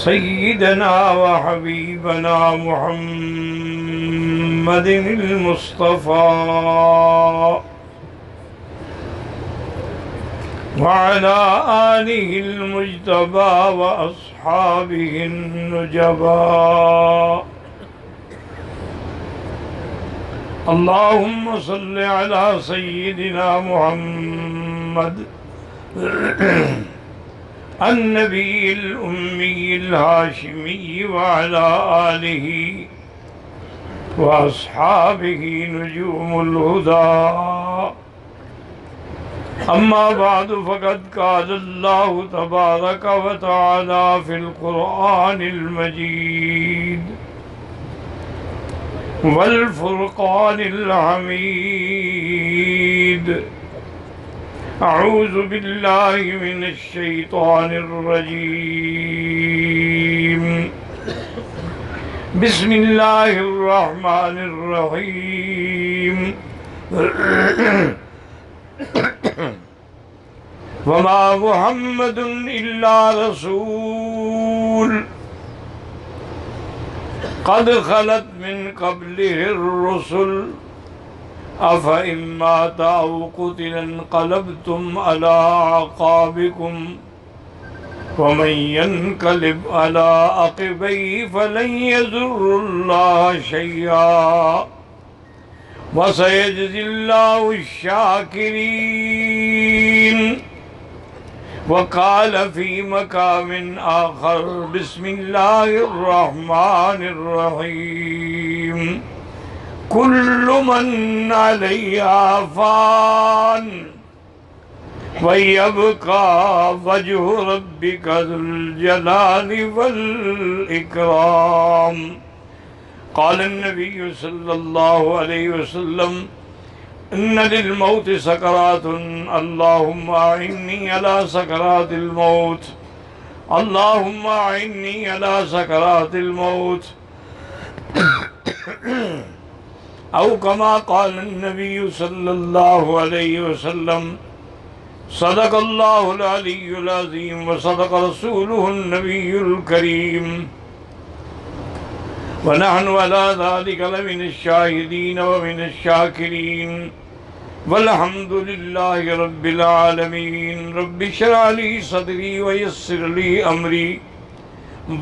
سيدنا وحبيبنا محمد المصطفى وعلى آله المجتبى وأصحابه النجبى. اللهم صل على سيدنا محمد النبي الأمي الهاشمي وعلى آله وأصحابه نجوم الهدى. أما بعد فقد قال الله تبارك وتعالى في القرآن المجيد والفرقان الحميد. أعوذ بالله من الشيطان الرجيم. بسم الله الرحمن الرحيم. وما محمد إلا رسول قد خلت من قبله الرسل أفإن مات أو قتل انقلبتم على أعقابكم ومن ينقلب على عقبيه فلن يضر الله شيئا وسيجزي الله الشاكرين. وقال في مقام آخر بسم الله الرحمن الرحيم. كل من عليها فان ويبقى وجه ربك ذو الجلال والإكرام. قال النبي صلى الله عليه وسلم إن للموت سكرات اللهم أعني على سكرات الموت اللهم أعني على سكرات الموت أو كما قال النبي صلى الله عليه وسلم. صدق الله العلي العظيم وصدق رسوله النبي الكريم ونحن على ذلك لمن الشاهدين ومن الشاكرين والحمد لله رب العالمين. رب اشرح لي صدري ويسر لي أمري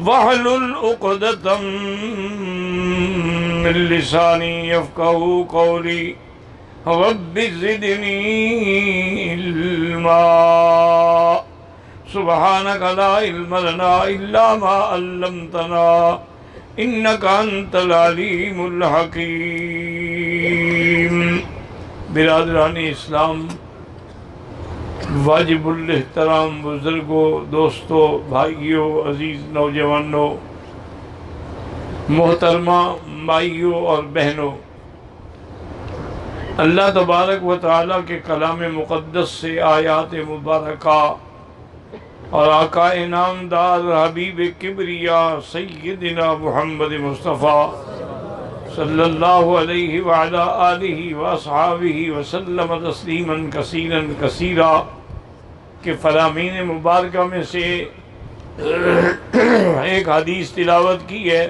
واحلل عقدة من لساني يفقهوا قولي. رب زدني علما. سبحانك لا علم لنا إلا ما علمتنا إنك أنت العليم الحكيم. برادران اسلام، واجب الاحترام بزرگوں، دوستوں، بھائیوں، عزیز نوجوانوں، محترمہ مائیوں اور بہنوں، اللہ تبارک و تعالیٰ کے کلام مقدس سے آیات مبارکہ اور آقا انعامدار حبیب کبریا سیدنا محمد مصطفیٰ صلی اللہ علیہ وعلا آلہ واصحابہ وسلم تسلیما کثیرا کثیرا کے فرامین مبارکہ میں سے ایک حدیث تلاوت کی ہے.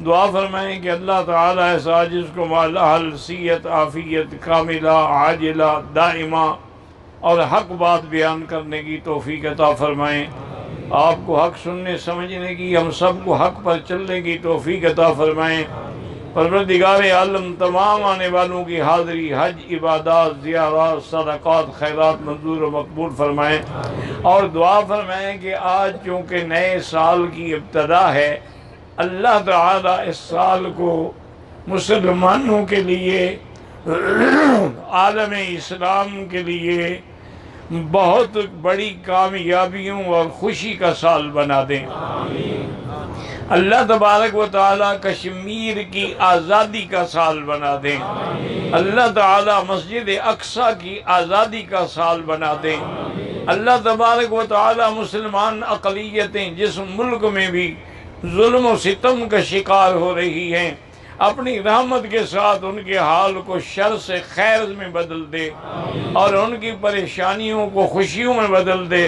دعا فرمائیں کہ اللہ تعالیٰ ایسا جس کو مالا حلثیت عافیت کاملہ عاجلہ دائمہ اور حق بات بیان کرنے کی توفیق عطا فرمائیں. آپ کو حق سننے سمجھنے کی، ہم سب کو حق پر چلنے کی توفیق عطا فرمائیں. پروردگار عالم تمام آنے والوں کی حاضری، حج، عبادات، زیارات، صدقات، خیرات منظور و مقبول فرمائیں. اور دعا فرمائیں کہ آج چونکہ نئے سال کی ابتدا ہے، اللہ تعالیٰ اس سال کو مسلمانوں کے لیے، عالم اسلام کے لیے بہت بڑی کامیابیوں اور خوشی کا سال بنا دیں. اللہ تبارک و تعالیٰ کشمیر کی آزادی کا سال بنا دیں. اللہ تعالیٰ مسجد اقصیٰ کی آزادی کا سال بنا دیں. اللہ تبارک و تعالیٰ مسلمان اقلیتیں جس ملک میں بھی ظلم و ستم کا شکار ہو رہی ہیں، اپنی رحمت کے ساتھ ان کے حال کو شر سے خیر میں بدل دے اور ان کی پریشانیوں کو خوشیوں میں بدل دے.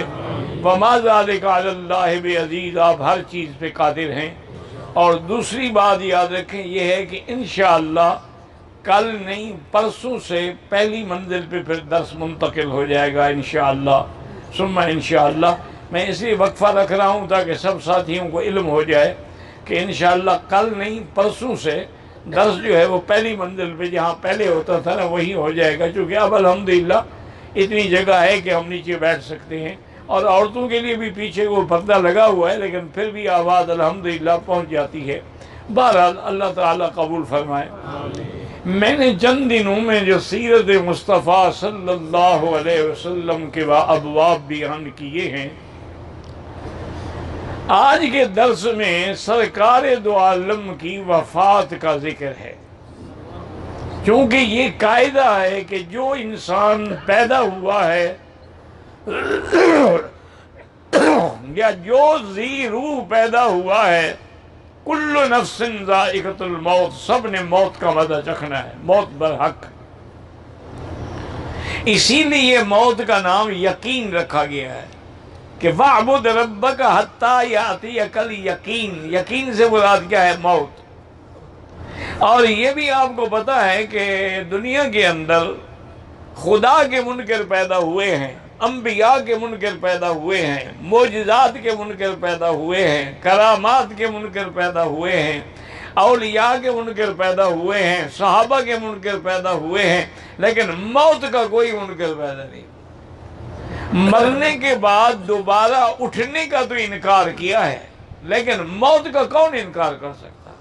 وما ذالک علی اللہ بعزیز، آپ ہر چیز پہ قادر ہیں۔ اور دوسری بات یاد رکھیں یہ ہے کہ انشاءاللہ کل نہیں پرسوں سے پہلی منزل پہ پھر درس منتقل ہو جائے گا انشاءاللہ ثم انشاءاللہ۔ میں اس لیے وقفہ رکھ رہا ہوں تاکہ سب ساتھیوں کو علم ہو جائے کہ انشاءاللہ کل نہیں پرسوں سے درس جو ہے وہ پہلی منزل پہ جہاں پہلے ہوتا تھا نا وہی ہو جائے گا، کیونکہ اب الحمدللہ اتنی جگہ ہے کہ ہم نیچے بیٹھ سکتے ہیں، اور عورتوں کے لیے بھی پیچھے وہ پردہ لگا ہوا ہے لیکن پھر بھی آواز الحمدللہ پہنچ جاتی ہے۔ بہرحال اللہ تعالیٰ قبول فرمائے۔ میں نے چند دنوں میں جو سیرت مصطفیٰ صلی اللہ علیہ وسلم کے ابواب بیان کیے ہیں، آج کے درس میں سرکار دو عالم کی وفات کا ذکر ہے، کیونکہ یہ قاعدہ ہے کہ جو انسان پیدا ہوا ہے یا جو ذی روح پیدا ہوا ہے، کل نفس ذائقۃ الموت، سب نے موت کا مزہ چکھنا ہے، موت برحق۔ اسی لیے موت کا نام یقین رکھا گیا ہے کہ وَاعْبُدْ رَبَّكَ حَتَّى يَأْتِيَكَ الْيَقِينُ، یقین سے مراد کیا ہے؟ موت۔ اور یہ بھی آپ کو پتہ ہے کہ دنیا کے اندر خدا کے منکر پیدا ہوئے ہیں، انبیاء کے منکر پیدا ہوئے ہیں، معجزات کے منکر پیدا ہوئے ہیں، کرامات کے منکر پیدا ہوئے ہیں، اولیاء کے منکر پیدا ہوئے ہیں، صحابہ کے منکر پیدا ہوئے ہیں، لیکن موت کا کوئی منکر پیدا نہیں۔ مرنے کے بعد دوبارہ اٹھنے کا تو انکار کیا ہے، لیکن موت کا کون انکار کر سکتا؟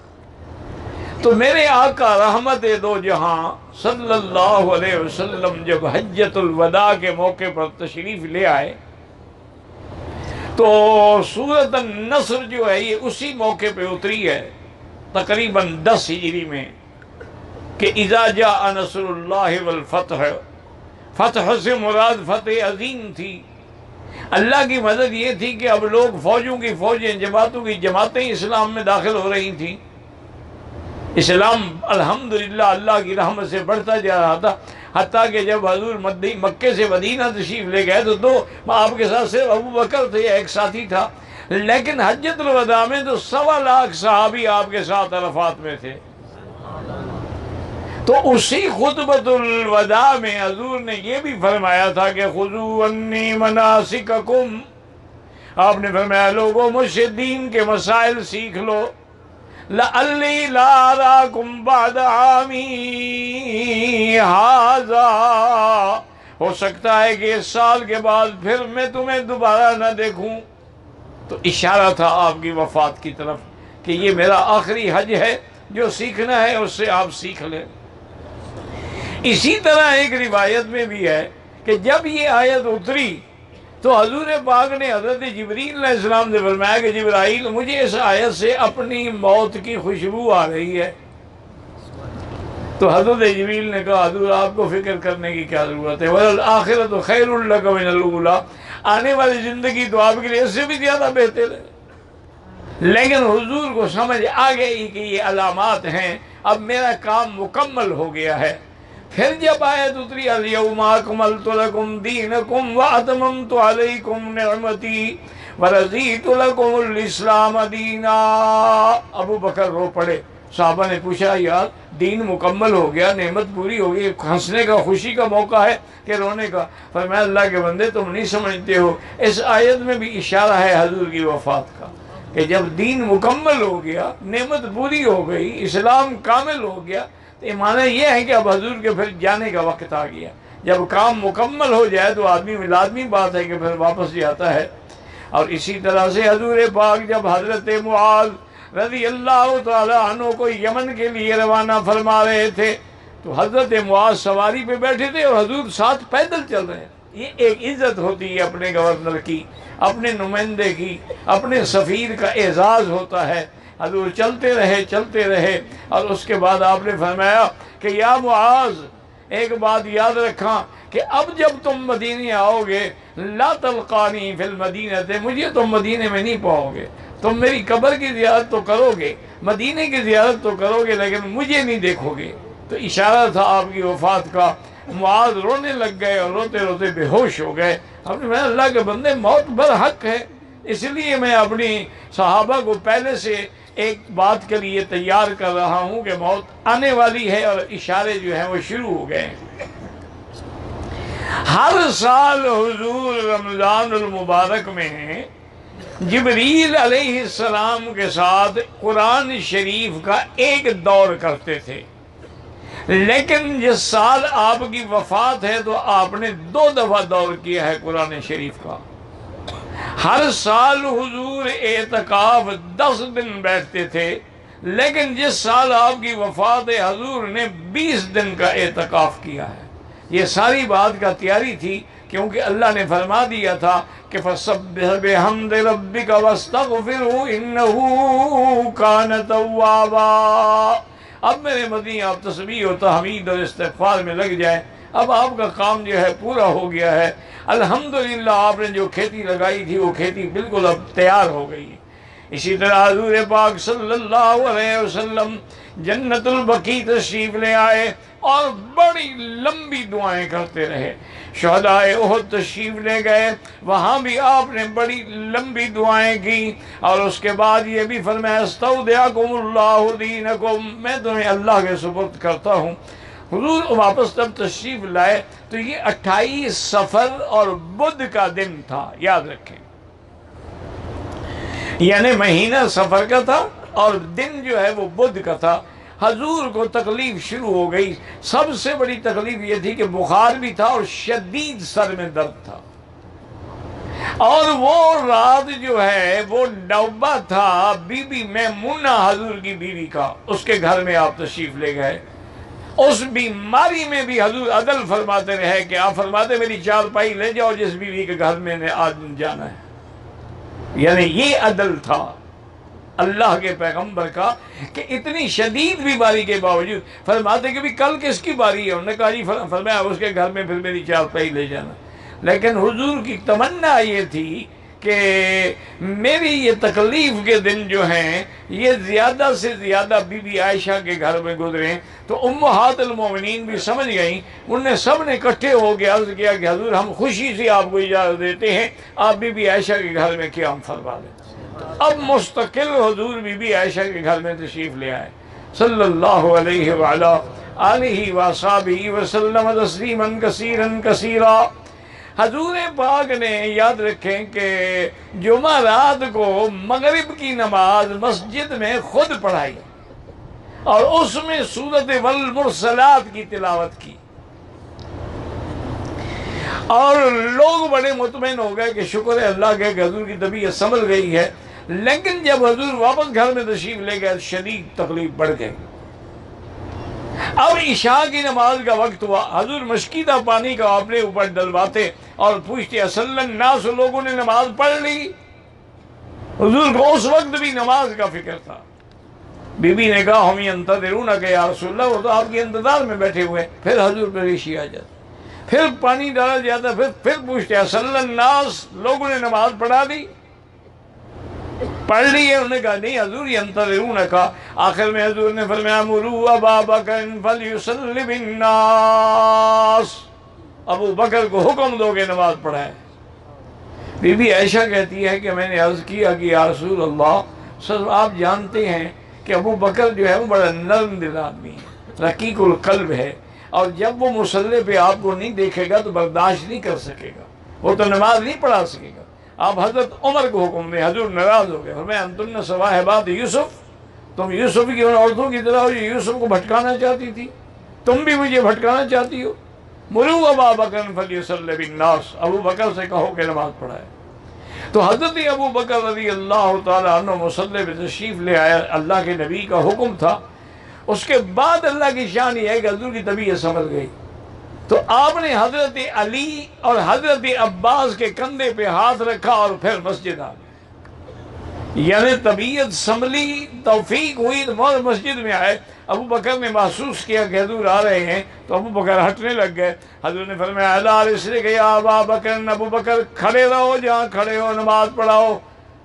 تو میرے آقا رحمت دو جہاں صلی اللہ علیہ وسلم جب حجۃ الوداع کے موقع پر تشریف لے آئے تو سورۃ النصر جو ہے یہ اسی موقع پہ اتری ہے، تقریباً 10 ہجری میں، کہ اذا جاء نصر اللہ والفتح، فتح سے مراد فتح عظیم تھی، اللہ کی مدد یہ تھی کہ اب لوگ فوجوں کی فوجیں، جماعتوں کی جماعتیں اسلام میں داخل ہو رہی تھیں، اسلام الحمدللہ اللہ کی رحمت سے بڑھتا جا رہا تھا، حتیٰ کہ جب حضور مکے سے مدینہ تشریف لے گئے تو آپ کے ساتھ صرف ابو بکر تھے، ایک ساتھی تھا، لیکن حجۃ الوداع میں تو 1.25 لاکھ صحابی آپ کے ساتھ عرفات میں تھے۔ تو اسی خطبۃ الوداع میں حضور نے یہ بھی فرمایا تھا کہ خذوا عنی مناسککم، آپ نے فرمایا لوگوں مجھ سے دین کے مسائل سیکھ لو، لعلی لا اراکم بعد عامی ھذا، ہو سکتا ہے کہ اس سال کے بعد پھر میں تمہیں دوبارہ نہ دیکھوں۔ تو اشارہ تھا آپ کی وفات کی طرف کہ یہ میرا آخری حج ہے، جو سیکھنا ہے اس سے آپ سیکھ لیں۔ اسی طرح ایک روایت میں بھی ہے کہ جب یہ آیت اتری تو حضور پاک نے حضرت جبریل علیہ السلام سے فرمایا کہ جبرائیل مجھے اس آیت سے اپنی موت کی خوشبو آ رہی ہے۔ تو حضرت جبریل نے کہا حضور آپ کو فکر کرنے کی کیا ضرورت ہے، وَالْآخِرَةُ خَيْرٌ لَكَ مِنَ الْأُولَىٰ، آنے والی زندگی تو آپ کے لیے اس سے بھی زیادہ بہتر ہے۔ لیکن حضور کو سمجھ آ گئی کہ یہ علامات ہیں، اب میرا کام مکمل ہو گیا ہے۔ پھر جب آیت اتری الیوم اکملت لکم دینکم واتممت علیکم نعمتی ورضیت لکم الاسلام دینا، ابو بکر رو پڑے۔ صحابہ نے پوچھا یار دین مکمل ہو گیا، نعمت پوری ہو گئی، ہنسنے کا خوشی کا موقع ہے کہ رونے کا؟ فرمایا اللہ کے بندے تم نہیں سمجھتے ہو، اس آیت میں بھی اشارہ ہے حضور کی وفات کا کہ جب دین مکمل ہو گیا، نعمت پوری ہو گئی، اسلام کامل ہو گیا، تو معنی یہ ہے کہ اب حضور کے پھر جانے کا وقت آ گیا۔ جب کام مکمل ہو جائے تو آدمی لازمی بات ہے کہ پھر واپس جاتا ہے۔ اور اسی طرح سے حضور پاک جب حضرت معاذ رضی اللہ تعالیٰ عنہ کو یمن کے لیے روانہ فرما رہے تھے تو حضرت معاذ سواری پہ بیٹھے تھے اور حضور ساتھ پیدل چل رہے ہیں۔ یہ ایک عزت ہوتی ہے اپنے گورنر کی، اپنے نمائندے کی، اپنے سفیر کا اعزاز ہوتا ہے۔ حضور چلتے رہے اور اس کے بعد آپ نے فرمایا کہ یا معاذ ایک بات یاد رکھا کہ اب جب تم مدینے آؤ گے لا تلقانی فی المدینہ، مجھے تم مدینے میں نہیں پاؤ گے، تم میری قبر کی زیارت تو کرو گے، مدینے کی زیارت تو کرو گے، لیکن مجھے نہیں دیکھو گے۔ تو اشارہ تھا آپ کی وفات کا۔ معاذ رونے لگ گئے اور روتے روتے بے ہوش ہو گئے. ہم نے اللہ کے بندے موت برحق ہے، اس لیے میں اپنی صحابہ کو پہلے سے ایک بات کے لیے تیار کر رہا ہوں کہ موت آنے والی ہے، اور اشارے جو ہیں وہ شروع ہو گئے. ہر سال حضور رمضان المبارک میں جبریل علیہ السلام کے ساتھ قرآن شریف کا ایک دور کرتے تھے، لیکن جس سال آپ کی وفات ہے تو آپ نے 2 دفعہ دور کیا ہے قرآن شریف کا. ہر سال حضور اعتکاف 10 دن بیٹھتے تھے، لیکن جس سال آپ کی وفات ہے حضور نے 20 دن کا اعتکاف کیا ہے. یہ ساری بات کا تیاری تھی، کیونکہ اللہ نے فرما دیا تھا کہ فَسَبِّحْ بِحَمْدِ رَبِّكَ وَاسْتَغْفِرْهُ إِنَّهُ كَانَ تَوَّابًا. اب میرے مدنی آپ تسبیح و تحمید اور استغفار میں لگ جائیں. اب آپ کا کام جو ہے پورا ہو گیا ہے. الحمدللہ آپ نے جو کھیتی لگائی تھی وہ کھیتی بالکل اب تیار ہو گئی. اسی طرح حضور پاک صلی اللہ علیہ وسلم جنت البقیع تشریف لے آئے اور بڑی لمبی دعائیں کرتے رہے. شہدائے احد تشریف لے گئے، وہاں بھی آپ نے بڑی لمبی دعائیں کی، اور اس کے بعد یہ بھی فرمایا استودعکم اللہ دینکم، میں تمہیں اللہ کے سپرد کرتا ہوں. حضور واپس جب تشریف لائے تو یہ 28 صفر اور بدھ کا دن تھا، یاد رکھیں، یعنی مہینہ صفر کا تھا اور دن جو ہے وہ بدھ کا تھا. حضور کو تکلیف شروع ہو گئی. سب سے بڑی تکلیف یہ تھی کہ بخار بھی تھا اور شدید سر میں درد تھا، اور وہ رات جو ہے وہ نوبہ تھا بی بی میمونہ حضور کی بیوی کا، اس کے گھر میں آپ تشریف لے گئے. اس بیماری میں بھی حضور عدل فرماتے رہے کہ آپ فرماتے میری چارپائی لے جاؤ جس بیوی کے گھر میں نے آج جانا ہے. یعنی یہ عدل تھا اللہ کے پیغمبر کا کہ اتنی شدید بیماری کے باوجود فرماتے کہ بھی کل کس کی باری ہے، انہوں نے کہا جی فرمایا اس کے گھر میں پھر میری چارپائی لے جانا. لیکن حضور کی تمنا یہ تھی کہ میری یہ تکلیف کے دن جو ہیں یہ زیادہ سے زیادہ بی بی عائشہ کے گھر میں گزریں. تو امہات المومنین بھی سمجھ گئیں، انہوں نے سب نے اکٹھے ہو کے عرض کیا کہ حضور ہم خوشی سے آپ کو اجازت دیتے ہیں، آپ بی بی عائشہ کے گھر میں قیام فرما لیں. اب مستقل حضور بی بی عائشہ کے گھر میں تشریف لے آئے صلی اللہ علیہ وعلا آلہ وصحبہ وسلم تسلیما کثیرا کثیرا. حضور پاک نے یاد رکھیں کہ جمعہ رات کو مغرب کی نماز مسجد میں خود پڑھائی اور اس میں سورۃ والمرسلات کی تلاوت کی، اور لوگ بڑے مطمئن ہو گئے کہ شکر ہے اللہ کے کہ حضور کی طبیعت سنبھل گئی ہے. لیکن جب حضور واپس گھر میں تشریف لے گئے شدید تکلیف بڑھ گئی. اب عشاء کی نماز کا وقت ہوا، حضور مشکیدہ پانی کا اپنے اوپر ڈلواتے اور پوچھتے اصل الناس، لوگوں نے نماز پڑھ لی؟ حضور کو اس وقت بھی نماز کا فکر تھا. بی بی نے کہا ہم ینتظرونک یا رسول اللہ، وہ تو آپ کے انتظار میں بیٹھے ہوئے. پھر حضور پہ ریشی آ جاتی، پھر پانی ڈالا جاتا، پھر پوچھتے اصل الناس، لوگوں نے نماز پڑھا دی؟ پڑھ لی ہے؟ انہوں نے کہا نہیں حضور ینتظرونک. آخر میں حضور نے فرمایا مروا ابا بکر فلیصلی بالناس، ابو بکر کو حکم دو کہ نماز پڑھائے. بی بی عائشہ کہتی ہے کہ میں نے عرض کیا کہ یا رسول اللہ، سر آپ جانتے ہیں کہ ابو بکر جو ہے وہ بڑا نرم دل آدمی ہے، رقیق القلب ہے، اور جب وہ مصلی پہ آپ کو نہیں دیکھے گا تو برداشت نہیں کر سکے گا، وہ تو نماز نہیں پڑھا سکے گا. آپ حضرت عمر کو حکم دیں. حضور ناراض ہو گئے، فرمایا انتن صواحبات یوسف، تم یوسف کی ان عورتوں کی طرح ہو جو یوسف کو بھٹکانا چاہتی تھی، تم بھی مجھے بھٹکانا چاہتی ہو. مروا ابا بکر فلیصلی بالناس، ابو بکر سے کہو کہ نماز پڑھائے. تو حضرت ابو بکر رضی اللہ تعالیٰ عنہ مصلی پہ تشریف لے آیا، اللہ کے نبی کا حکم تھا. اس کے بعد اللہ کی شان یہ ہے کہ حضور کی طبیعت سنبھل گئی تو آپ نے حضرت علی اور حضرت عباس کے کندھے پہ ہاتھ رکھا اور پھر مسجد آ گئے. یعنی طبیعت سنبھلی، توفیق ہوئی تو وہ مسجد میں آئے. ابو بکر نے محسوس کیا کہ حضور آ رہے ہیں تو ابو بکر ہٹنے لگ گئے. حضور نے فرمایا الا رسلک یا ابا بکر، ابو بکر کھڑے رہو جہاں کھڑے ہو، نماز پڑھاؤ.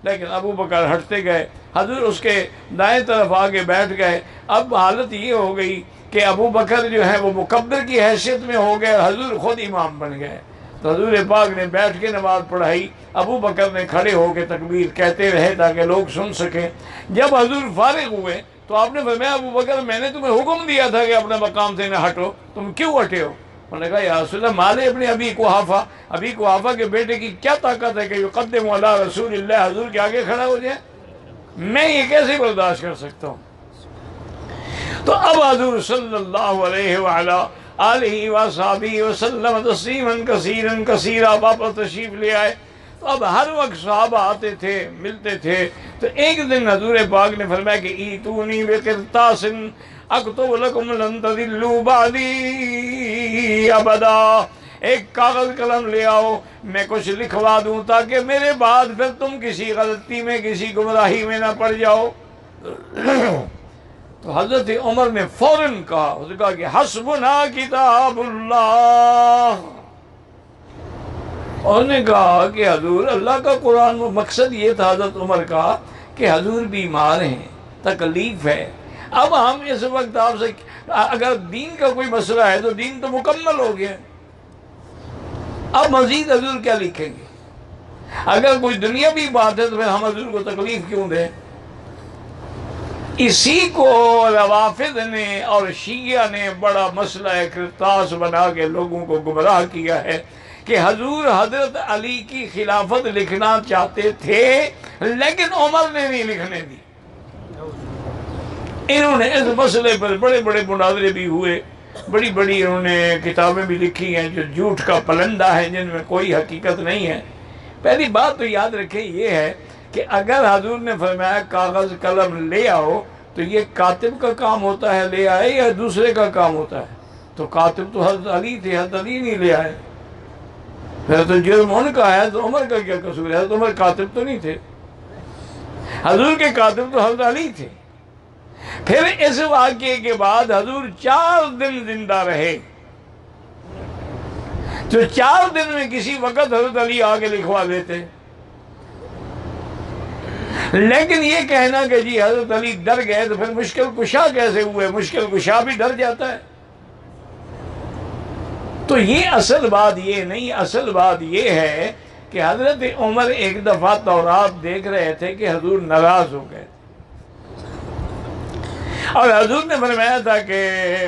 لیکن ابو بکر ہٹتے گئے. حضور اس کے دائیں طرف آگے بیٹھ گئے. اب حالت یہ ہو گئی کہ ابو بکر جو ہے وہ مکبر کی حیثیت میں ہو گئے، حضور خود امام بن گئے، تو حضور پاک نے بیٹھ کے نماز پڑھائی، ابو بکر نے کھڑے ہو کے تکبیر کہتے رہے تاکہ لوگ سن سکیں۔ جب حضور فارغ ہوئے تو آپ نے فرمایا ابو بکر میں نے تمہیں حکم دیا تھا کہ اپنے مقام سے نہ ہٹو، تم کیوں ہٹے ہو؟ انہوں نے کہا یا رسول اللہ مال ابن ابی قحافہ، ابی قحافہ کے بیٹے کی کیا طاقت ہے کہ یقدم علی رسول اللہ، حضور کے آگے کھڑا ہو جائے، میں یہ کیسے برداشت کر سکتا ہوں؟ تو اب حضور صلی اللہ علیہ وآلہ آلہ وصحبہ وسلم تسلیما کثیرا کثیرا واپس تشریف لے آئے۔ تو اب ہر وقت صحابہ آتے تھے، ملتے تھے، تو ایک دن حضور پاک نے فرمایا کہ ایتونی بقرطاس اکتب لکم لن تضلوا بعدی ابدا، ایک کاغذ قلم لے آؤ، میں کچھ لکھوا دوں تاکہ میرے بعد پھر تم کسی غلطی میں کسی گمراہی میں نہ پڑ جاؤ۔ تو حضرت عمر نے فوراً کہا، اس نے کہا کہ حسبنا کتاب اللہ، انہوں نے کہا کہ حضور اللہ کا قرآن، مقصد یہ تھا حضرت عمر کا کہ حضور بیمار ہیں، تکلیف ہے، اب ہم اس وقت آپ سے اگر دین کا کوئی مسئلہ ہے تو دین تو مکمل ہو گیا، اب مزید حضور کیا لکھیں گے؟ اگر کوئی دنیاوی بات ہے تو پھر ہم حضور کو تکلیف کیوں دیں؟ اسی کو روافض نے اور شیعہ نے بڑا مسئلہ قرطاس بنا کے لوگوں کو گمراہ کیا ہے کہ حضور حضرت علی کی خلافت لکھنا چاہتے تھے لیکن عمر نے نہیں لکھنے دی۔ انہوں نے اس مسئلے پر بڑے بڑے مناظرے بھی ہوئے، بڑی بڑی انہوں نے کتابیں بھی لکھی ہیں جو جھوٹ کا پلندہ ہے، جن میں کوئی حقیقت نہیں ہے۔ پہلی بات تو یاد رکھیں یہ ہے کہ اگر حضور نے فرمایا کاغذ قلم لے آؤ تو یہ کاتب کا کام ہوتا ہے لے آئے یا دوسرے کا کام ہوتا ہے؟ تو کاتب تو حضرت علی تھے، حضرت علی نہیں لے آئے، پھر تو جرم ان کا ہے، تو عمر کا کیا قصور ہے؟ حضرت عمر کاتب تو نہیں تھے، حضور کے کاتب تو حضرت علی تھے۔ پھر اس واقعے کے بعد حضور 4 دن زندہ رہے، جو 4 دن میں کسی وقت حضرت علی آگے لکھوا دیتے، لیکن یہ کہنا کہ جی حضرت علی ڈر گئے تو پھر مشکل کشا کیسے ہوئے؟ مشکل کشا بھی ڈر جاتا ہے۔ تو یہ اصل بات یہ نہیں، اصل بات یہ ہے کہ حضرت عمر ایک دفعہ تورات دیکھ رہے تھے کہ حضور ناراض ہو گئے، اور حضور نے فرمایا تھا کہ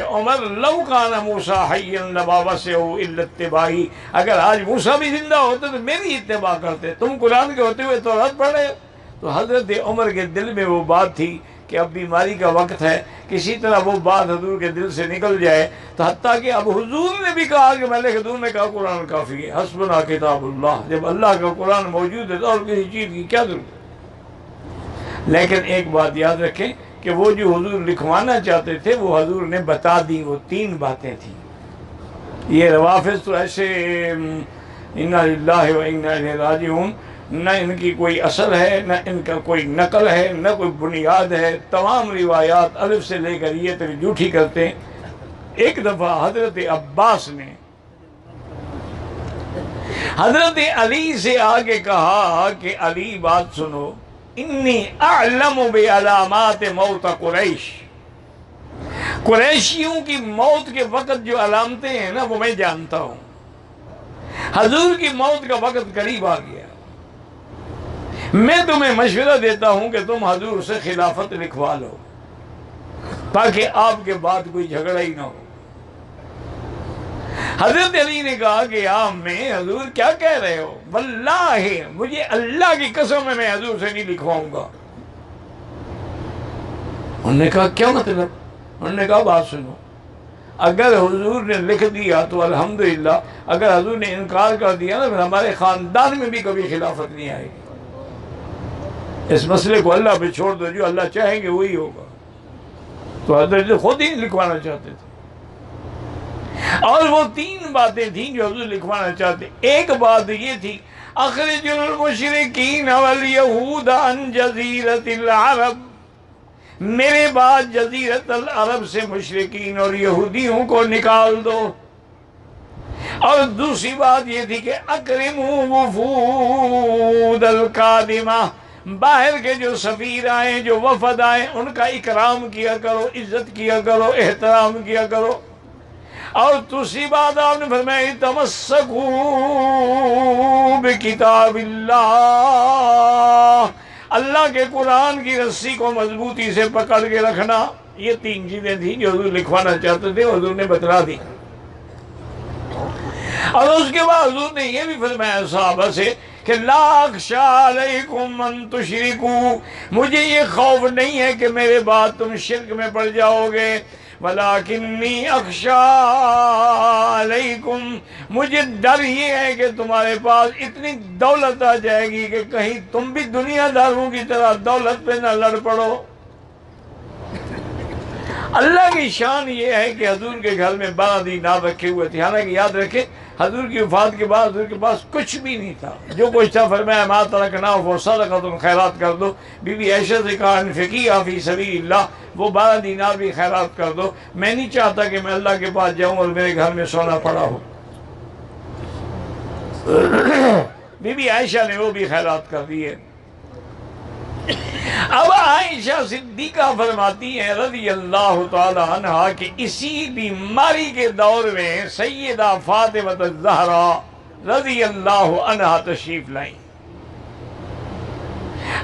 عمر لو کان موسیٰ حیا لما وسعہ الا اتباعی، اگر آج موسیٰ بھی زندہ ہوتے تو میری اتباع کرتے، تم قرآن کے ہوتے ہوئے تورات پڑھ رہے ہو۔ تو حضرت عمر کے دل میں وہ بات تھی کہ اب بیماری کا وقت ہے، کسی طرح وہ بات حضور کے دل سے نکل جائے، تو حتیٰ کہ اب حضور نے بھی کہا کہ میں نے حضور نے کہا قرآن کافی ہے، حسبنا کتاب اللہ، جب اللہ کا قرآن موجود ہے تو اور کسی چیز کی کیا ضرورت ہے؟ لیکن ایک بات یاد رکھیں کہ وہ جو حضور لکھوانا چاہتے تھے وہ حضور نے بتا دی، وہ 3 باتیں تھیں۔ یہ روافض تو ایسے انا للہ و انا الیہ راجعون، نہ ان کی کوئی اصل ہے، نہ ان کا کوئی نقل ہے، نہ کوئی بنیاد ہے، تمام روایات الف سے لے کر یہ تک جھوٹی کرتے ہیں۔ ایک دفعہ حضرت عباس نے حضرت علی سے آگے کہا کہ علی بات سنو، انی اعلم بعلامات موت قریش، قریشیوں کی موت کے وقت جو علامتیں ہیں نا وہ میں جانتا ہوں، حضور کی موت کا وقت قریب آ گیا، میں تمہیں مشورہ دیتا ہوں کہ تم حضور سے خلافت لکھوا لو تاکہ آپ کے بعد کوئی جھگڑا ہی نہ ہو۔ حضرت علی نے کہا کہ میں حضور کیا کہہ رہے ہو؟ واللہ مجھے اللہ کی قسم ہے میں حضور سے نہیں لکھواؤں گا۔ انہوں نے کہا کیا مطلب؟ انہوں نے کہا بات سنو، اگر حضور نے لکھ دیا تو الحمدللہ، اگر حضور نے انکار کر دیا نا پھر ہمارے خاندان میں بھی کبھی خلافت نہیں آئے گی، اس مسئلے کو اللہ پہ چھوڑ دو، جو اللہ چاہیں گے وہی ہوگا۔ تو حضرت خود ہی لکھوانا چاہتے تھے، اور وہ 3 باتیں تھیں جو حضور لکھوانا چاہتے۔ ایک بات یہ تھی اخرج المشرکین والیہود عن جزیرۃ العرب، میرے بعد جزیرت العرب سے مشرکین اور یہودیوں کو نکال دو۔ اور دوسری بات یہ تھی کہ اکرموا وفود القادمہ، باہر کے جو سفیر آئیں، جو وفد آئیں، ان کا اکرام کیا کرو، عزت کیا کرو، احترام کیا کرو۔ اور دوسری بات آپ نے فرمائی تمسکوا بکتاب اللہ، اللہ کے قرآن کی رسی کو مضبوطی سے پکڑ کے رکھنا۔ یہ 3 چیزیں تھیں جو حضور لکھوانا چاہتے تھے، حضور نے بتلا دی۔ اور اس کے بعد حضور نے یہ بھی فرمایا صحابہ سے کہ لا اخشی علیکم ان تشرکوا، مجھے یہ خوف نہیں ہے کہ میرے بعد تم شرک میں پڑ جاؤ گے، ولیکنی اخشی علیکم، مجھے ڈر یہ ہے کہ تمہارے پاس اتنی دولت آ جائے گی کہ کہیں تم بھی دنیا داروں کی طرح دولت پہ نہ لڑ پڑو۔ اللہ کی شان یہ ہے کہ حضور کے گھر میں 12 دینار رکھے ہوئے تھے، حالانکہ یاد رکھیں حضور کی وفات کے بعد حضور کے پاس کچھ بھی نہیں تھا، جو کچھ تھا فرمایا ما ترکنا فصدقۃ، خیرات کر دو۔ بی بی عائشہ سے کہا انفقیہ فی سبیل اللہ، وہ 12 دینار بھی خیرات کر دو، میں نہیں چاہتا کہ میں اللہ کے پاس جاؤں اور میرے گھر میں سونا پڑا ہو۔ بی بی عائشہ نے وہ بھی خیرات کر دیے۔ اب عائشہ صدیقہ فرماتی ہیں رضی اللہ تعالی عنہا کہ اسی بیماری کے دور میں سیدہ فاطمہ الزہرا رضی اللہ عنہا تشریف لائیں۔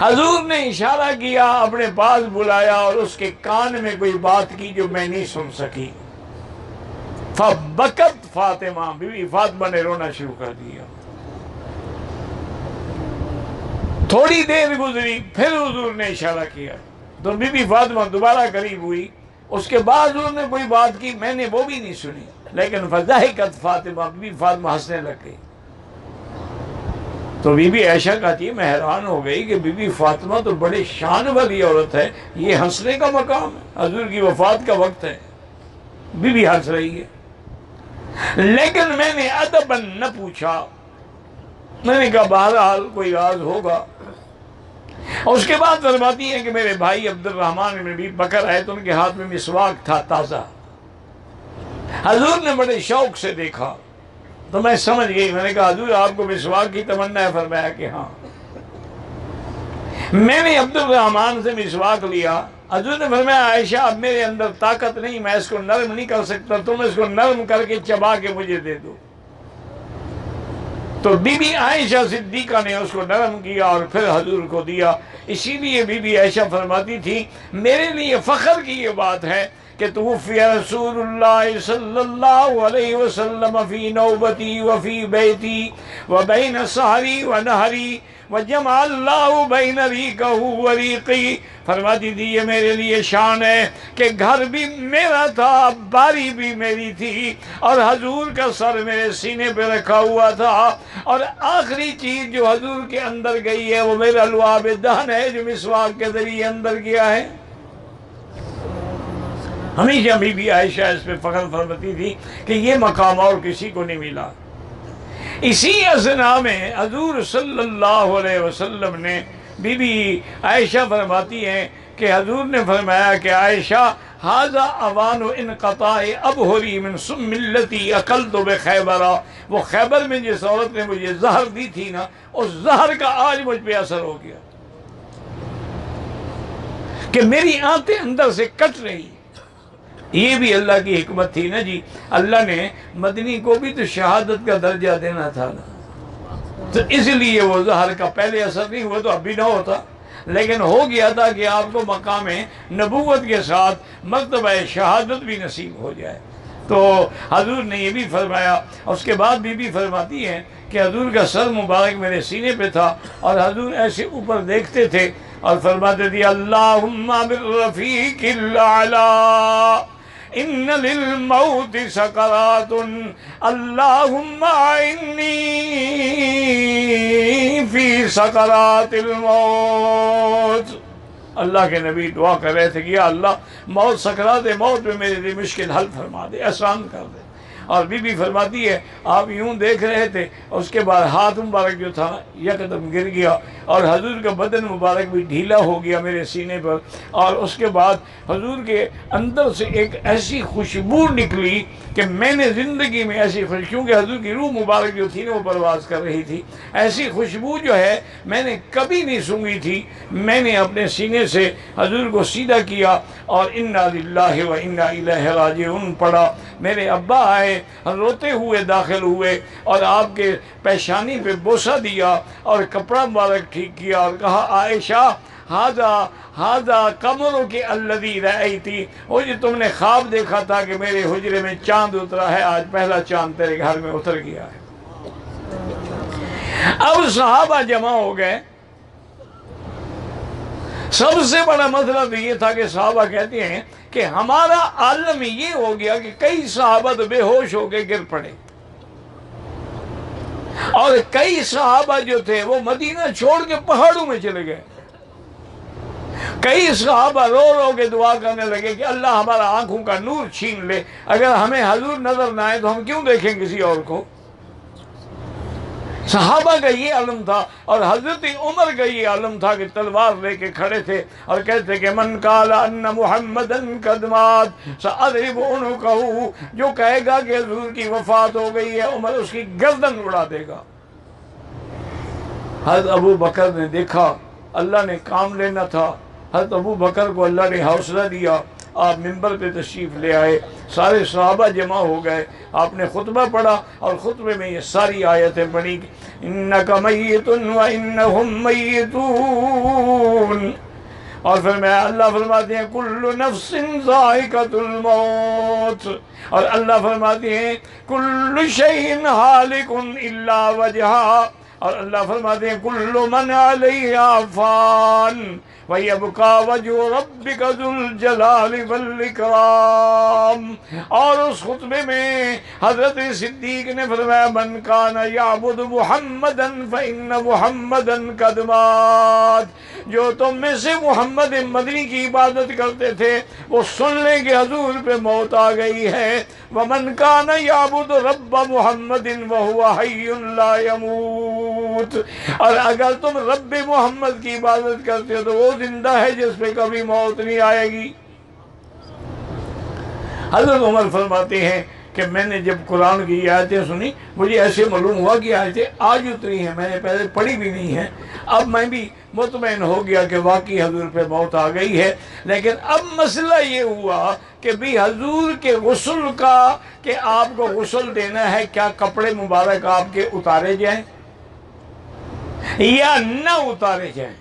حضور نے اشارہ کیا، اپنے پاس بلایا اور اس کے کان میں کوئی بات کی جو میں نہیں سن سکی۔ فبکت فاطمہ، بی بی فاطمہ نے رونا شروع کر دیا۔ تھوڑی دیر گزری، پھر حضور نے اشارہ کیا تو بی بی فاطمہ دوبارہ قریب ہوئی۔ اس کے بعد حضور نے کوئی بات کی، میں نے وہ بھی نہیں سنی، لیکن فضحکت فاطمہ، بی بی فاطمہ ہنسنے لگ گئی۔ تو بی بی عائشہ کہتی ہے میں حیران ہو گئی کہ بی بی فاطمہ تو بڑے شان والی عورت ہے، یہ ہنسنے کا مقام ہے، حضور کی وفات کا وقت ہے، بی بی ہنس رہی ہے۔ لیکن میں نے ادباً نہ پوچھا، میں نے کہا بہرحال کوئی راز ہوگا۔ اس کے بعد فرماتی ہیں کہ میرے بھائی عبد الرحمن بن ابی بکر آئے تو ان کے ہاتھ میں مسواک تھا تازہ، حضور نے بڑے شوق سے دیکھا تو میں سمجھ گئی، میں نے کہا حضور آپ کو مسواک کی تمنا ہے؟ فرمایا کہ ہاں۔ میں نے عبد الرحمن سے مسواک لیا، حضور نے فرمایا عائشہ اب میرے اندر طاقت نہیں، میں اس کو نرم نہیں کر سکتا، تم اس کو نرم کر کے چبا کے مجھے دے دو۔ تو بی بی عائشہ صدیقہ نے اس کو نرم کیا اور پھر حضور کو دیا۔ اسی لیے بی بی عائشہ فرماتی تھی میرے لیے فخر کی یہ بات ہے کہ توفی رسول اللہ صلی اللہ علیہ وسلم فی نوبتی وفی بیتی وبین سحری ونہری وجمع اللہ بین ریقہ وریقی۔ فرماتی تھی یہ میرے لیے شان ہے کہ گھر بھی میرا تھا، باری بھی میری تھی، اور حضور کا سر میرے سینے پہ رکھا ہوا تھا، اور آخری چیز جو حضور کے اندر گئی ہے وہ میرا لعاب دہن ہے جو مسواک کے ذریعے اندر گیا ہے۔ ہمیشہ بی بی عائشہ اس پہ فخر فرماتی تھی کہ یہ مقام اور کسی کو نہیں ملا۔ اسی اثنا میں حضور صلی اللہ علیہ وسلم نے بی بی عائشہ فرماتی ہیں کہ حضور نے فرمایا کہ عائشہ ھذا اوان انقطاع ابہری من سم التی اکلت بخیبر، وہ خیبر میں جس عورت نے مجھے زہر دی تھی نا، اس زہر کا آج مجھ پہ اثر ہو گیا کہ میری آنتیں اندر سے کٹ رہی۔ یہ بھی اللہ کی حکمت تھی نا جی، اللہ نے مدنی کو بھی تو شہادت کا درجہ دینا تھا نا، تو اس لیے وہ زہر کا پہلے اثر نہیں ہوا تو اب بھی نہ ہوتا، لیکن ہو گیا تھا کہ آپ کو مقام نبوت کے ساتھ مرتبہ شہادت بھی نصیب ہو جائے۔ تو حضور نے یہ بھی فرمایا۔ اس کے بعد بی بی فرماتی ہیں کہ حضور کا سر مبارک میرے سینے پہ تھا اور حضور ایسے اوپر دیکھتے تھے اور فرماتے تھے اللہم بالرفیق الاعلی ان للموت سکرات اللہم اعنی فی سکرات الموت۔ اللہ کے نبی دعا کر رہے تھے کہ یا اللہ موت، سکرات موت میں میرے لیے مشکل حل فرما دے، آسان کر دے۔ اور بی بی فرماتی ہے آپ یوں دیکھ رہے تھے، اس کے بعد ہاتھ مبارک جو تھا یکدم گر گیا اور حضور کا بدن مبارک بھی ڈھیلا ہو گیا میرے سینے پر، اور اس کے بعد حضور کے اندر سے ایک ایسی خوشبو نکلی کہ میں نے زندگی میں ایسی کیونکہ حضور کی روح مبارک جو تھی نا وہ پرواز کر رہی تھی، ایسی خوشبو جو ہے میں نے کبھی نہیں سونگھی تھی۔ میں نے اپنے سینے سے حضور کو سیدھا کیا اور انا للہ و انا الیہ راجعون پڑھا۔ میرے ابا آئے، روتے ہوئے داخل ہوئے اور آپ کے پیشانی پہ بوسہ دیا اور کپڑا مبارک ٹھیک کیا اور کہا عائشہ ہاذا قمرک الذی رأیتی، وہ جو تم نے خواب دیکھا تھا کہ میرے حجرے میں چاند اترا ہے، آج پہلا چاند تیرے گھر میں اتر گیا ہے۔ اب صحابہ جمع ہو گئے۔ سب سے بڑا مسئلہ تو یہ تھا کہ صحابہ کہتے ہیں کہ ہمارا عالم یہ ہو گیا کہ کئی صحابہ تو بے ہوش ہو کے گر پڑے، اور کئی صحابہ جو تھے وہ مدینہ چھوڑ کے پہاڑوں میں چلے گئے۔ کئی صحابہ رو رو کے دعا کرنے لگے کہ اللہ ہمارا آنکھوں کا نور چھین لے، اگر ہمیں حضور نظر نہ آئے تو ہم کیوں دیکھیں کسی اور کو۔ صحابہ کا یہ علم تھا، اور حضرت عمر کا یہ علم تھا کہ تلوار لے کے کھڑے تھے اور کہتے کہ من قال ان محمدًا قد مات سأضرب عنقه، جو کہے گا کہ حضور کی وفات ہو گئی ہے عمر اس کی گردن اڑا دے گا۔ حضرت ابو بکر نے دیکھا اللہ نے کام لینا تھا، حضرت ابو بکر کو اللہ نے حوصلہ دیا، آپ منبر پہ تشریف لے آئے، سارے صحابہ جمع ہو گئے، آپ نے خطبہ پڑھا اور خطبے میں یہ ساری آیتیں پڑھی، انک میت و انہم میتون، اور پھر میں اللہ فرماتے ہیں کل نفس ذائقۃ الموت، اور اللہ فرماتے ہیں کل شیء ہالک الا وجہہ، اور اللہ فرماتے ہیں کل من علیہا فان وَيَبْقَى وَجْهُ رَبِّكَ ذُو الْجَلَالِ وَالْإِكْرَامِ، اور اس خطبے میں حضرت صدیق نے فرمایا من کان یعبد محمدا فإن محمدا قد مات، جو تم میں سے محمد مدنی کی عبادت کرتے تھے وہ سن لیں کہ حضور پہ موت آ گئی ہے، وَمَنْ كَانَ يَعْبُدُ رَبَّ مُحَمَّدٍ وَهُوَ حَيٌّ لَا يَمُوتُ، اور اگر تم رب محمد کی عبادت کرتے ہو تو وہ زندہ ہے جس پہ کبھی موت نہیں آئے گی۔ حضرت عمر فرماتے ہیں کہ میں نے جب قرآن کی آیتیں سنی مجھے ایسے معلوم ہوا کہ آیتیں آج اتری ہیں، میں نے پہلے پڑھی بھی نہیں ہیں، اب میں بھی مطمئن ہو گیا کہ واقعی حضور پہ موت آ گئی ہے۔ لیکن اب مسئلہ یہ ہوا کہ بھی حضور کے غسل کا، کہ آپ کو غسل دینا ہے، کیا کپڑے مبارک آپ کے اتارے جائیں یا نہ اتارے جائیں؟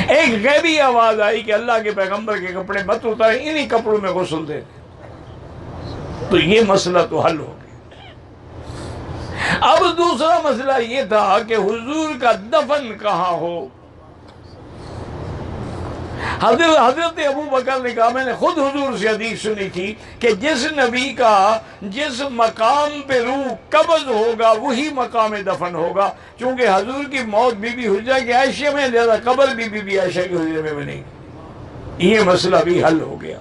ایک غیبی آواز آئی کہ اللہ کے پیغمبر کے کپڑے مت اتاریں، انہی کپڑوں میں غسل دے دیں، تو یہ مسئلہ تو حل ہو گیا۔ اب دوسرا مسئلہ یہ تھا کہ حضور کا دفن کہاں ہو۔ حضرت ابو بکر نے کہا میں نے خود حضور سے حدیث سنی تھی کہ جس نبی کا جس مقام پہ روح قبض ہوگا وہی مقام دفن ہوگا، چونکہ حضور کی موت بی بی حجرہ کے عائشہ میں زیادہ، قبر بھی بی بی عائشہ کے حجرے میں بنے گی، یہ مسئلہ بھی حل ہو گیا۔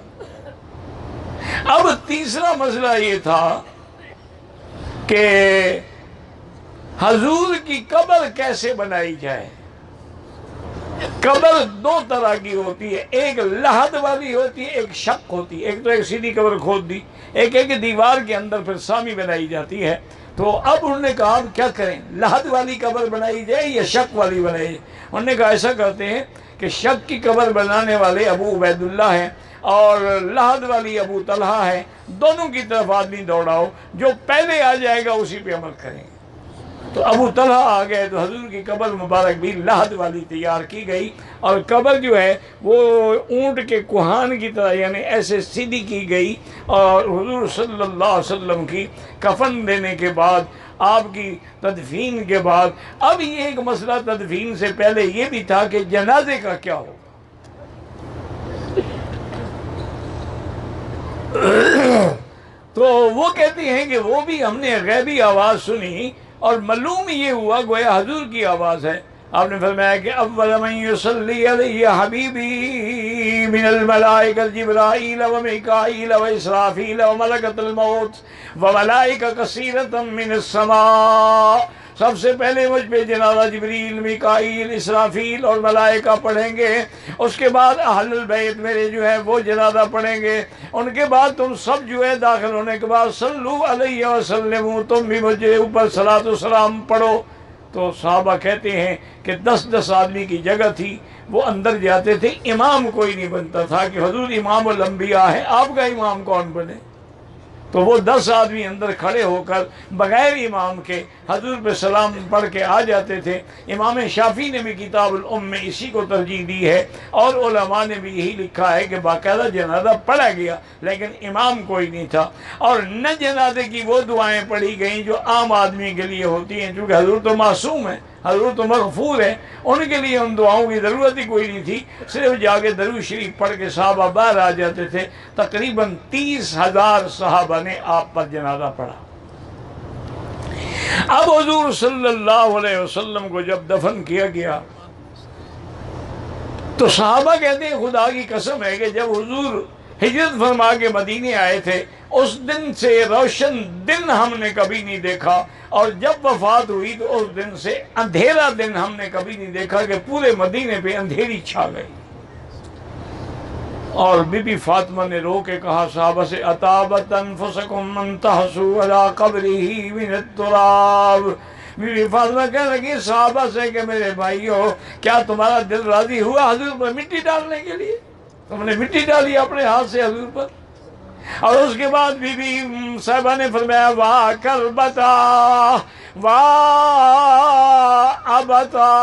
اب تیسرا مسئلہ یہ تھا کہ حضور کی قبر کیسے بنائی جائے۔ قبر دو طرح کی ہوتی ہے، ایک لحد والی ہوتی ہے، ایک شق ہوتی ہے، ایک تو ایک سیدھی قبر کھود دی، ایک دیوار کے اندر پھر سامی بنائی جاتی ہے۔ تو اب انہوں نے کہا اب کیا کریں، لحد والی قبر بنائی جائے یا شق والی بنائی جائے؟ انہوں نے کہا ایسا کرتے ہیں کہ شق کی قبر بنانے والے ابو عبید اللہ ہیں اور لحد والی ابو طلحہ ہے، دونوں کی طرف آدمی دوڑاؤ، جو پہلے آ جائے گا اسی پہ عمل کریں۔ تو ابو طلحہ آ گئے تو حضور کی قبر مبارک بھی لحد والی تیار کی گئی، اور قبر جو ہے وہ اونٹ کے کوہان کی طرح یعنی ایسے سیدھی کی گئی، اور حضور صلی اللہ علیہ وسلم کی کفن دینے کے بعد، آپ کی تدفین کے بعد، اب یہ ایک مسئلہ تدفین سے پہلے یہ بھی تھا کہ جنازے کا کیا ہو۔ تو وہ کہتی ہیں کہ وہ بھی ہم نے غیبی آواز سنی اور معلوم یہ ہوا گویا حضور کی آواز ہے۔ آپ نے فرمایا کہ اول من یصلی علیہ حبیبی من الملائکہ جبرائیل و میکائیل و اسرافیل و ملکۃ الموت و ملائکہ کثیرۃ من السماء سب سے پہلے مجھ پہ جنازہ جبریل، میکائیل، اسرافیل اور ملائکہ پڑھیں گے، اس کے بعد اہل البیت میرے جو ہے وہ جنازہ پڑھیں گے، ان کے بعد تم سب جو ہے داخل ہونے کے بعد صلو علیہ وسلم، تم بھی مجھے اوپر صلاۃ و سلام پڑھو۔ تو صحابہ کہتے ہیں کہ 10 آدمی کی جگہ تھی، وہ اندر جاتے تھے، امام کوئی نہیں بنتا تھا کہ حضور امام الانبیاء ہے، آپ کا امام کون بنے؟ تو وہ 10 آدمی اندر کھڑے ہو کر بغیر امام کے حضور پہ سلام پڑھ کے آ جاتے تھے۔ امام شافعی نے بھی کتاب الام میں اسی کو ترجیح دی ہے، اور علماء نے بھی یہی لکھا ہے کہ باقاعدہ جنازہ پڑھا گیا لیکن امام کوئی نہیں تھا، اور نہ جنازے کی وہ دعائیں پڑھی گئیں جو عام آدمی کے لیے ہوتی ہیں، چونکہ حضور تو معصوم ہے، حضور تو مغفور ہے، ان کے لیے ان دعاؤں کی ضرورت ہی کوئی نہیں تھی، صرف جا کے درود شریف پڑھ کے صحابہ باہر آ جاتے تھے۔ تقریباً 30,000 صحابہ نے آپ پر جنازہ پڑھا۔ اب حضور صلی اللہ علیہ وسلم کو جب دفن کیا گیا تو صحابہ کہتے ہیں خدا کی قسم ہے کہ جب حضور ہجرت فرما کے مدینے آئے تھے اس دن سے روشن دن ہم نے کبھی نہیں دیکھا، اور جب وفات ہوئی تو اس دن سے اندھیرا دن ہم نے کبھی نہیں دیکھا کہ پورے مدینے پہ اندھیری چھا گئی۔ اور بی بی فاطمہ نے رو کے کہا صحابہ سے، اطابت انفسکم من تحسوا علی قبرہ من التراب۔ بی بی فاطمہ کہنے لگی صحابہ سے کہ میرے بھائیو، کیا تمہارا دل راضی ہوا حضور پر مٹی ڈالنے کے لیے؟ تم نے مٹی ڈالی اپنے ہاتھ سے حضور پر۔ اور اس کے بعد بی بی صاحبہ نے فرمایا، واہ کربتا واہ ابتا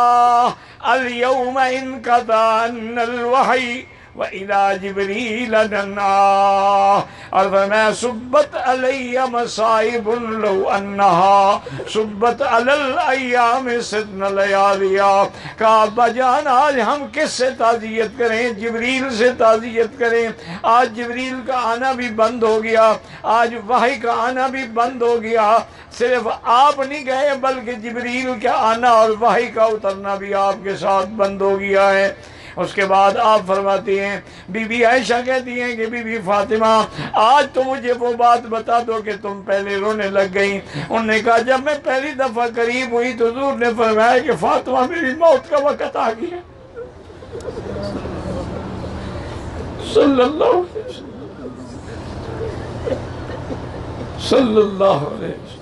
اليوم انقطع عنا الوحی وَإِلَى جِبْرِيلَ نَنْعَا، اور فرمایا صُبَّتْ عَلَيَّ مَصَائِبٌ لَوْ أَنَّهَا صُبَّتْ عَلَى الْأَيَّامِ سِدْنَ لَيَالِيَا۔ کہا ابا جان آج ہم کس سے تعزیت کریں؟ جبریل سے تعزیت کریں۔ آج جبریل کا آنا بھی بند ہو گیا، آج وحی کا آنا بھی بند ہو گیا، صرف آپ نہیں گئے بلکہ جبریل کا آنا اور وحی کا اترنا بھی آپ کے ساتھ بند ہو گیا ہے۔ اس کے بعد آپ فرماتی ہیں، بی بی عائشہ کہتی ہیں کہ بی بی فاطمہ آج تو مجھے وہ بات بتا دو کہ تم پہلے رونے لگ گئیں۔ انہوں نے کہا جب میں پہلی دفعہ قریب ہوئی تو حضور نے فرمایا کہ فاطمہ میری موت کا وقت آ گیا۔ صلی اللہ علیہ وسلم، صلی اللہ علیہ وسلم۔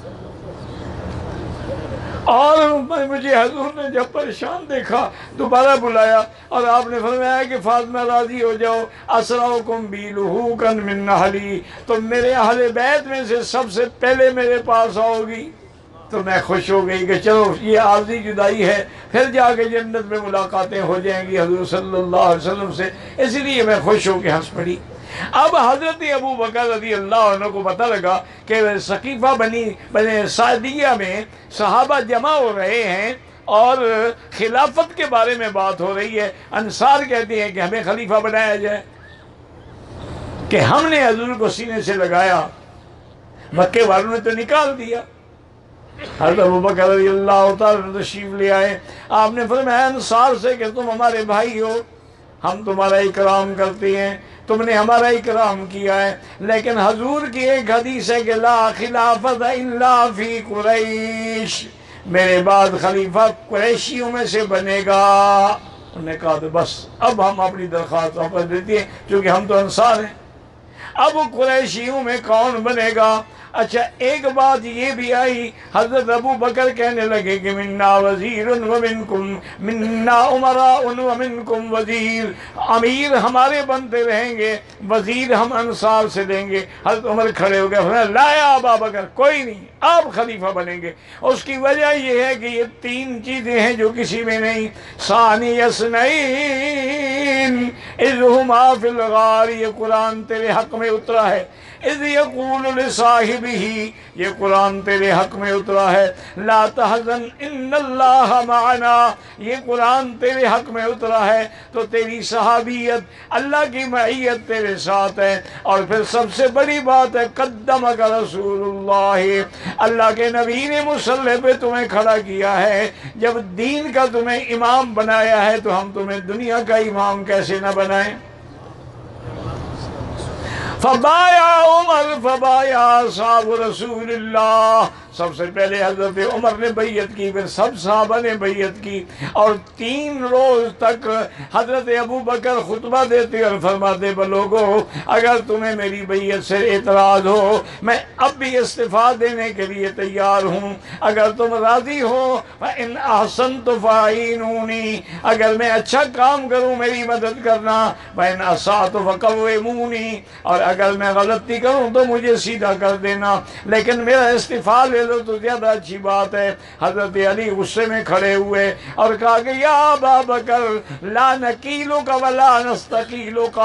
اور مجھے حضور نے جب پریشان دیکھا دوبارہ بلایا اور آپ نے فرمایا کہ فاطمہ راضی ہو جاؤ، اسرعکم بی لحوقا من اہلی، تم میرے اہل بیت میں سے سب سے پہلے میرے پاس آؤ گی۔ تو میں خوش ہو گئی کہ چلو یہ عارضی جدائی ہے، پھر جا کے جنت میں ملاقاتیں ہو جائیں گی حضور صلی اللہ علیہ وسلم سے، اس لیے میں خوش ہو کے ہنس پڑی۔ اب حضرت ابو بکر رضی اللہ عنہ کو پتہ لگا کہ سقیفہ بنی سعدیہ میں صحابہ جمع ہو رہے ہیں اور خلافت کے بارے میں بات ہو رہی ہے۔ انصار کہتے ہیں کہ ہمیں خلیفہ بنایا جائے، کہ ہم نے حضور کو سینے سے لگایا، مکے والوں نے تو نکال دیا۔ حضرت ابو بکر رضی اللہ تعالیٰ تشریف لے آئے، آپ نے فرمایا انصار سے کہ تم ہمارے بھائی ہو، ہم تمہارا اکرام کرتے ہیں، تم نے ہمارا اکرام کیا ہے، لیکن حضور کی ایک حدیث ہے کہ لا خلافت الا فی قریش، میرے بعد خلیفہ قریشیوں میں سے بنے گا۔ انہوں نے کہا تو بس اب ہم اپنی درخواست واپس دیتے ہیں چونکہ ہم تو انصار ہیں، اب قریشیوں میں کون بنے گا؟ اچھا ایک بات یہ بھی آئی، حضرت ابو بکر کہنے لگے کہ منا وزیر ومنکم منا امراء ومنکم وزیر، امیر ہمارے بنتے رہیں گے، وزیر ہم انصار سے دیں گے۔ حضرت عمر کھڑے ہو گئے، فرمایا لا یا ابا بکر، کوئی نہیں، آپ خلیفہ بنیں گے۔ اس کی وجہ یہ ہے کہ یہ 3 چیزیں ہیں جو کسی میں نہیں۔ ثانی اثنین اذ ہما فی الغار، یہ قرآن تیرے حق میں اترا ہے۔ اذ یقول لصاحبہ، یہ قرآن تیرے حق میں اترا ہے۔ لا تحزن ان اللہ معنا، یہ قرآن تیرے حق میں اترا ہے تو تیری صحابیت، اللہ کی معیت تیرے ساتھ ہے۔ اور پھر سب سے بڑی بات ہے قدمک رسول اللہ، اللہ کے نبی نے مصلی پہ تمہیں کھڑا کیا ہے۔ جب دین کا تمہیں امام بنایا ہے تو ہم تمہیں دنیا کا امام کیسے نہ بنائیں۔ فبایا عمر فبایا اصحاب رسول اللہ، سب سے پہلے حضرت عمر نے بیعت کی، پھر سب صحابہ نے بیعت کی، اور 3 روز تک حضرت ابو بکر خطبہ دیتے اور فرماتے لوگو اگر تمہیں میری بیعت سے اعتراض ہو میں اب بھی استعفیٰ دینے کے لیے تیار ہوں، اگر تم راضی ہو فَإِنْ أَحْسَنْتُ فَأَعِينُونِي، اگر میں اچھا کام کروں میری مدد کرنا، وَإِنْ أَسَأْتُ فَقَوِّمُونِي، اور اگر میں غلطی کروں تو مجھے سیدھا کر دینا، لیکن میرا استعفیٰ لے لو تو زیادہ اچھی بات ہے۔ حضرت علی غصے میں کھڑے ہوئے اور کہا کہ یا ابا بکر لا نکیلک ولا نستقیلک،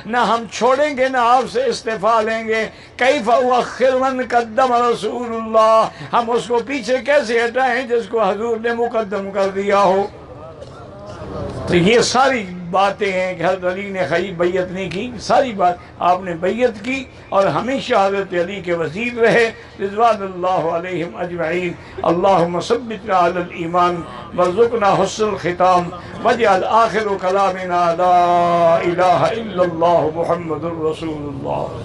نہ ہم چھوڑیں گے نہ آپ سے استعفیٰ لیں گے، کیف اؤخر من قدم رسول اللہ، ہم اس کو پیچھے کیسے ہٹائیں جس کو حضور نے مقدم کر دیا ہو۔ تو یہ ساری باتیں ہیں کہ حضرت علی نے خیر بیعت نہیں کی، ساری بات آپ نے بیعت کی اور ہمیشہ حضرت علی کے وزیر رہے رضوان اللہ علیہم اجمعین۔ اللہم ثبتنا علی الایمان وارزقنا حسن الختام واجعل آخر کلامنا لا الہ الا اللہ محمد رسول اللہ۔